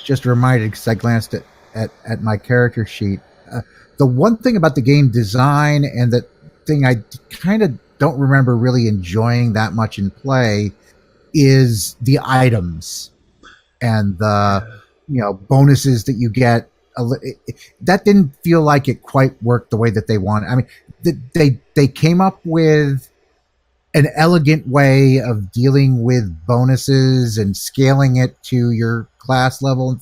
just reminded, because I glanced at my character sheet. The one thing about the game design, and the thing I kind of don't remember really enjoying that much in play, is the they and the bonuses that you get. That didn't feel like it quite worked the way that they wanted. I mean, they came up with an elegant way of dealing with bonuses and scaling it to your class level.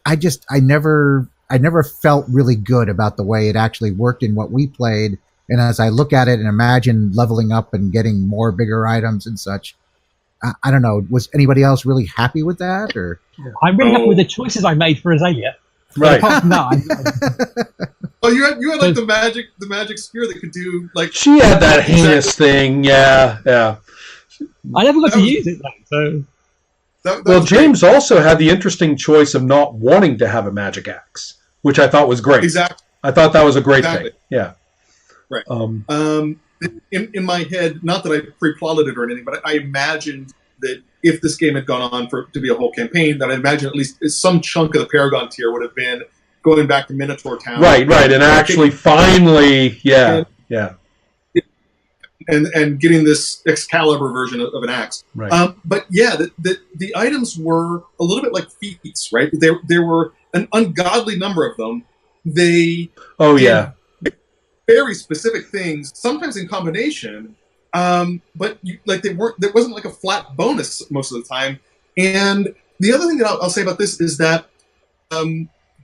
I never felt really good about the way it actually worked in what we played. And as I look at it and imagine leveling up and getting more bigger items and such, I don't know. Was anybody else really happy with that? Or I'm really happy with the choices I made for Azalea. Right. No, Oh, you had like the magic spear that could do like. She had that heinous thing. Yeah. I never got to use it though. So well, James also had the interesting choice of not wanting to have a magic axe, which I thought was great. Exactly. I thought that was a great thing. Yeah. Right. In my head, not that I pre-plotted it or anything, but I imagined that if this game had gone on to be a whole campaign, that I imagine at least some chunk of the Paragon tier would have been going back to Minotaur Town. Right, and actually finally, and getting this Excalibur version of an axe. Right. But yeah, the items were a little bit like feats, right? There were an ungodly number of them. They very specific things, sometimes in combination. But there wasn't like a flat bonus most of the time. And the other thing that I'll say about this is that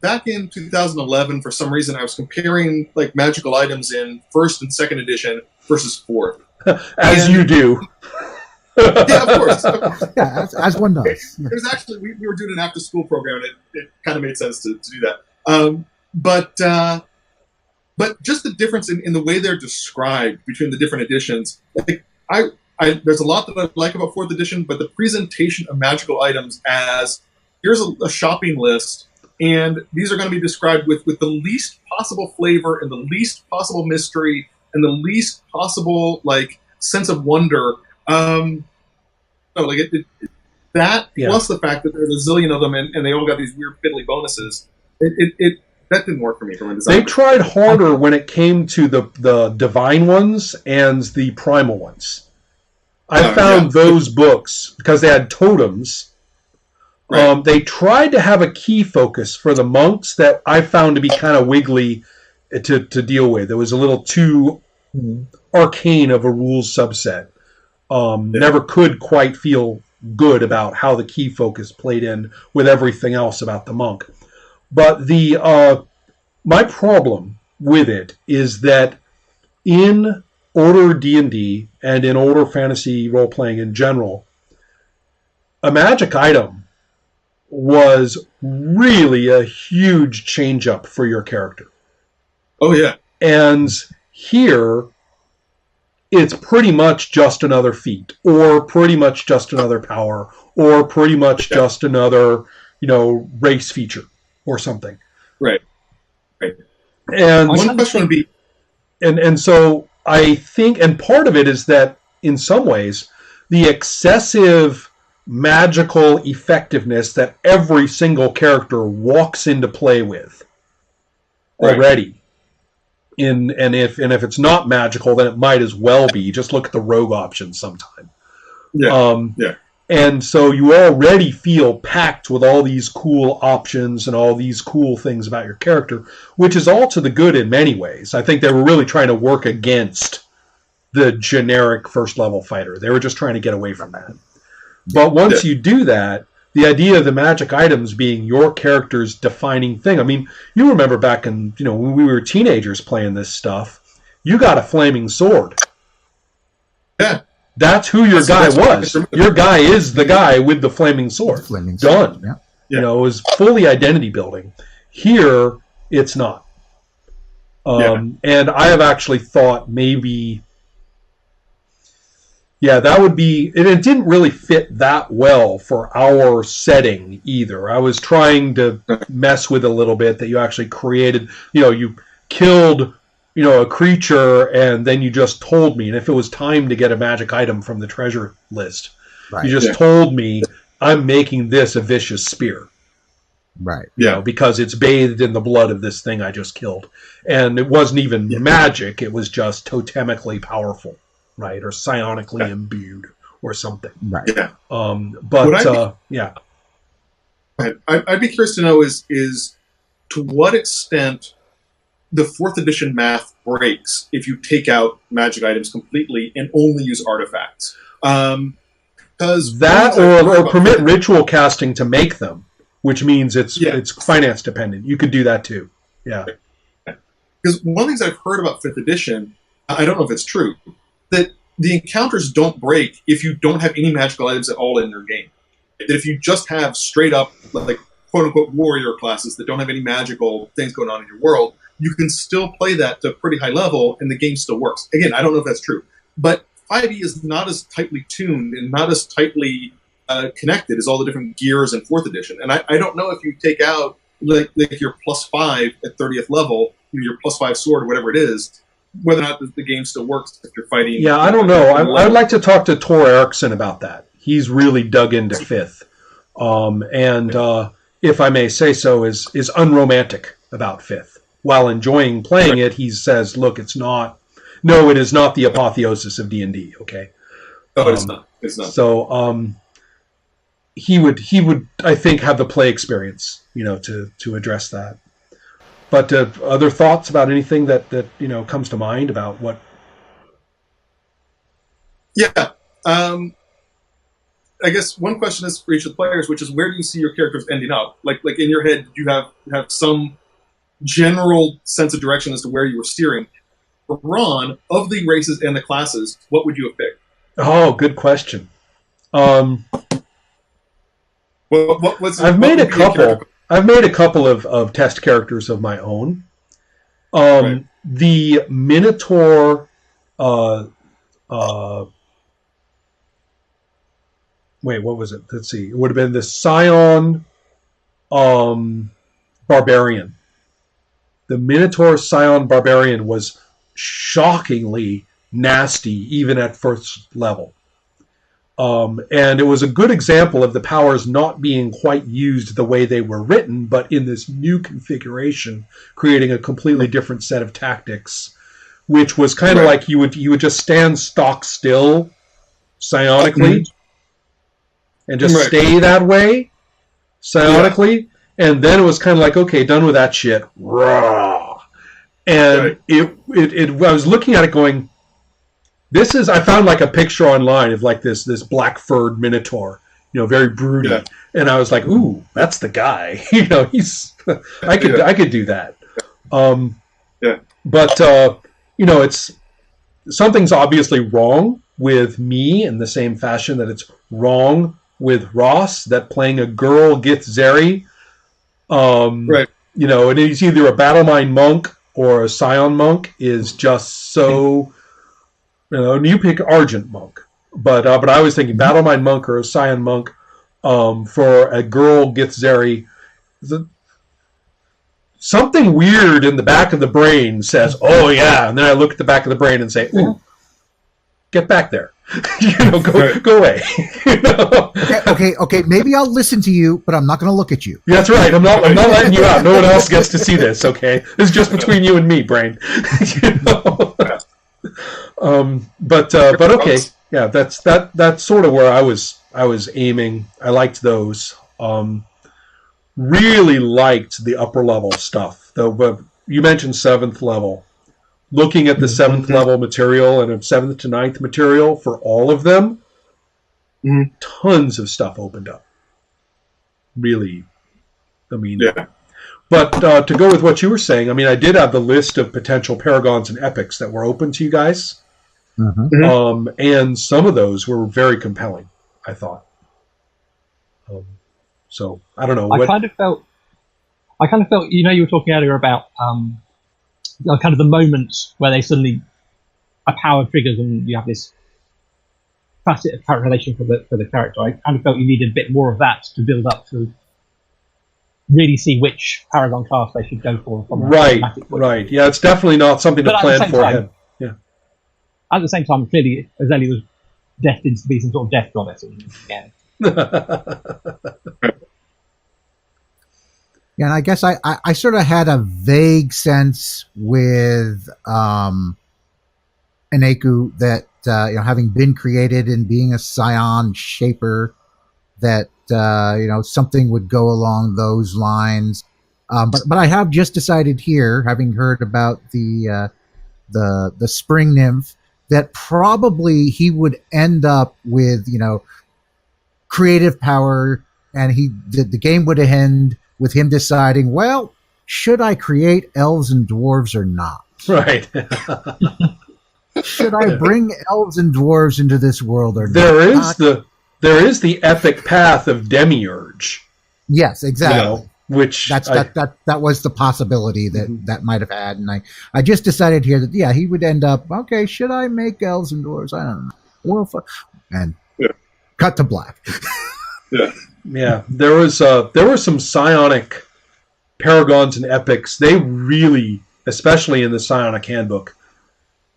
back in 2011, for some reason, I was comparing like magical items in 1st and 2nd edition versus 4th. As you do. Yeah, of course. Yeah, as one does. It was actually, we were doing an after-school program, and it kind of made sense to do that. But just the difference in the way they're described between the different editions, like there's a lot that I like about 4th edition, but the presentation of magical items as here's a shopping list, and these are going to be described with the least possible flavor and the least possible mystery and the least possible like sense of wonder. Plus the fact that there's a zillion of them and they all got these weird fiddly bonuses. That didn't work for me from a design. They tried harder when it came to the divine ones and the primal ones. I found those books, because they had totems. Right. They tried to have a key focus for the monks that I found to be kind of wiggly to deal with. It was a little too arcane of a rules subset. Never could quite feel good about how the key focus played in with everything else about the monk. But my problem with it is that in older D&D and in older fantasy role-playing in general, a magic item was really a huge change-up for your character. Oh, yeah. And here, it's pretty much just another feat, or pretty much just another power, or pretty much just another, race feature or something. Right. And one question would be, and so I think, and part of it is that in some ways, the excessive magical effectiveness that every single character walks into play with already. And if it's not magical, then it might as well be. Just look at the rogue option sometime. Yeah. And so you already feel packed with all these cool options and all these cool things about your character, which is all to the good in many ways. I think they were really trying to work against the generic first-level fighter. They were just trying to get away from that. But once you do that, the idea of the magic items being your character's defining thing. I mean, you remember back in, when we were teenagers playing this stuff, you got a flaming sword. Yeah. That's who your guy was. Your guy is the guy with the flaming sword. Done. Yeah. It was fully identity building. Here, it's not. And I have actually thought maybe... Yeah, that would be... And it didn't really fit that well for our setting either. I was trying to mess with a little bit that you actually created... you killed... a creature, and then you just told me, and if it was time to get a magic item from the treasure list, you just told me, I'm making this a vicious spear. Right. Because it's bathed in the blood of this thing I just killed. And it wasn't even magic, it was just totemically powerful, right? Or psionically imbued or something. Right. Yeah. Yeah. I'd be curious to know is to what extent the 4th edition math breaks if you take out magic items completely and only use artifacts. Because that or permit ritual casting to make them, which means it's finance dependent. You could do that too. Yeah. Because one of the things I've heard about 5th edition, I don't know if it's true, that the encounters don't break if you don't have any magical items at all in your game. That if you just have straight up, like, quote-unquote warrior classes that don't have any magical things going on in your world, you can still play that to a pretty high level and the game still works. Again, I don't know if that's true. But 5e is not as tightly tuned and not as tightly connected as all the different gears in 4th edition. And I don't know if you take out, like your +5 at 30th level, your +5 sword or whatever it is, whether or not the game still works if you're fighting. Yeah, I don't know. I'd like to talk to Tor Erickson about that. He's really dug into 5th. If I may say so, is unromantic about 5th. While enjoying playing it, he says, look, it is not the apotheosis of D&D, okay? No, it's not. It's not. So he would, I think, have the play experience, to address that. But other thoughts about anything that comes to mind about what? Yeah. I guess one question is for each of the players, which is where do you see your characters ending up? Like in your head, do you have some general sense of direction as to where you were steering? For Ron, of the races and the classes, what would you have picked? Oh, good question. I've made a couple. I've made a couple of test characters of my own. Right. The Minotaur. Wait, what was it? Let's see. It would have been the Scion Barbarian. The Minotaur Scion Barbarian was shockingly nasty, even at first level. And it was a good example of the powers not being quite used the way they were written, but in this new configuration, creating a completely different set of tactics, which was kind of like you would just stand stock still psionically and just stay that way psionically. And then it was kind of like, okay, done with that shit. Rah. And I was looking at it going, I found like a picture online of like this black furred Minotaur, very broody. Yeah. And I was like, ooh, that's the guy. I could do that. But it's something's obviously wrong with me in the same fashion that it's wrong with Ross, that playing a girl Githzeri, and he's either a Battlemind monk or a Scion monk is just so, you pick Argent monk, but I was thinking Battlemind monk or a Scion monk for a girl Githzeri. Something weird in the back of the brain says, oh yeah, and then I look at the back of the brain and say, ooh, get back there. Go away. Okay. Maybe I'll listen to you, but I'm not going to look at you. Yeah, that's right. I'm not letting you out. No one else gets to see this. Okay, this is just between you and me, brain. But okay, yeah. That's sort of where I was aiming. I liked those. Really liked the upper level stuff. Though you mentioned 7th level. Looking at the 7th level material and 7th to 9th material for all of them, tons of stuff opened up. Really, But to go with what you were saying, I did have the list of potential paragons and epics that were open to you guys, and some of those were very compelling, I thought. So I don't know. I kind of felt. You were talking earlier about. Kind of the moments where they suddenly a power triggers and you have this facet of characterization for the character. I kind of felt you needed a bit more of that to build up to really see which Paragon class they should go for. Right. Yeah, it's definitely not something to plan for ahead. Yeah. At the same time, clearly, Azeli was destined to be some sort of death goddess. Yeah, and I guess I sort of had a vague sense with Eneku that having been created and being a scion shaper, that something would go along those lines. But I have just decided here, having heard about the spring nymph, that probably he would end up with creative power, and the game would end with him deciding, well, should I create elves and dwarves or not? Right. Should I bring elves and dwarves into this world or not? There is the epic path of Demiurge. Yes, exactly. Which that was the possibility that might have had, and I just decided here that he would end up, okay, should I make elves and dwarves? I don't know. Well, and cut to black. Yeah. There were some psionic paragons and epics. They really, especially in the Psionic Handbook,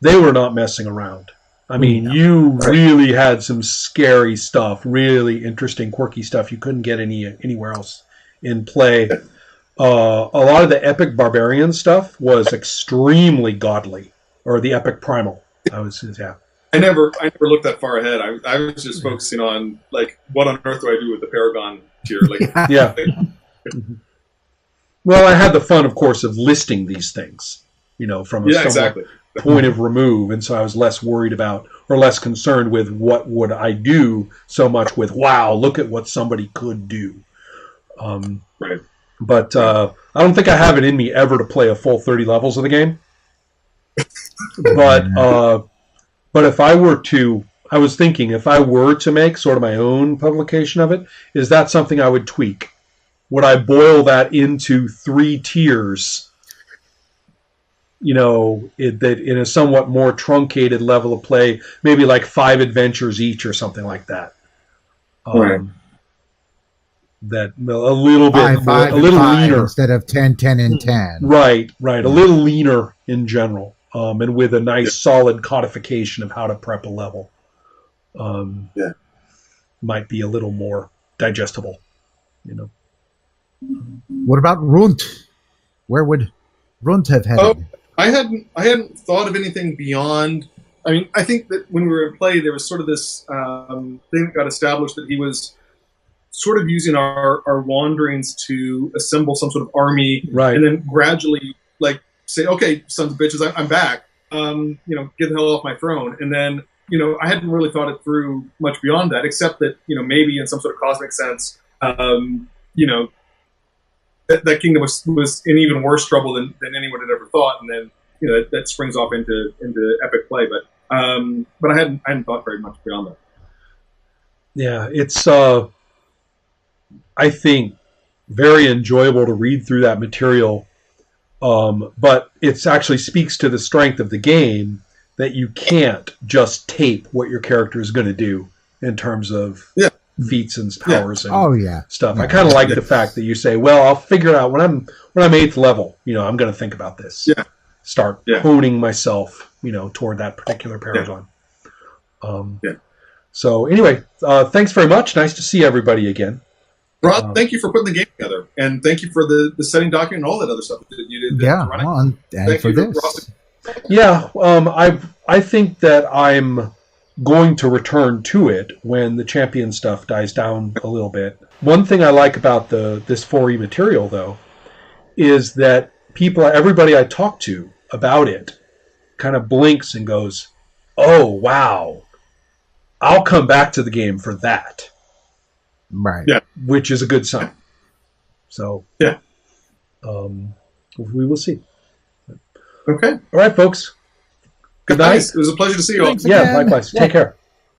they were not messing around. I mean, you really had some scary stuff, really interesting, quirky stuff you couldn't get anywhere else in play. A lot of the epic barbarian stuff was extremely godly, or the epic primal. I never looked that far ahead. I was just focusing on like, what on earth do I do with the Paragon tier? Like, yeah. Well, I had the fun, of course, of listing these things, from a point of remove, and so I was less worried about or less concerned with what would I do so much with, wow, look at what somebody could do. Right. But I don't think I have it in me ever to play a full 30 levels of the game. But if I were to, I was thinking, if I were to make sort of my own publication of it, is that something I would tweak? Would I boil that into 3 tiers, that in a somewhat more truncated level of play, maybe like 5 adventures each or something like that? Right. That a little bit five a little five leaner instead of 10, 10, and 10. Right. A little leaner in general, and with a nice solid codification of how to prep a level. Might be a little more digestible, What about Runt? Where would Runt have headed? Oh, I hadn't thought of anything beyond. I mean, I think that when we were in play, there was sort of this thing that got established that he was sort of using our wanderings to assemble some sort of army, right, and then gradually, like, say, okay, sons of bitches, I'm back. Get the hell off my throne. And then, I hadn't really thought it through much beyond that, except that, maybe in some sort of cosmic sense, that kingdom was in even worse trouble than anyone had ever thought. And then, that springs off into epic play. But I hadn't thought very much beyond that. Yeah, it's I think very enjoyable to read through that material. But it actually speaks to the strength of the game that you can't just tape what your character is going to do in terms of feats and powers and stuff. I kind of like the fact that you say, well, I'll figure it out when I'm 8th level. I'm going to think about this. Yeah. Start honing myself, toward that particular paragon. So anyway, thanks very much. Nice to see everybody again. Rod, thank you for putting the game together, and thank you for the setting document and all that other stuff that you did. And for this. Yeah, I think that I'm going to return to it when the champion stuff dies down a little bit. One thing I like about this 4E material, though, is that everybody I talk to about it kind of blinks and goes, oh, wow, I'll come back to the game for that. Right. Yeah. Which is a good sign. So, we will see. Okay. All right, folks. Good night. It was a pleasure to see you all. Yeah, likewise. Take care.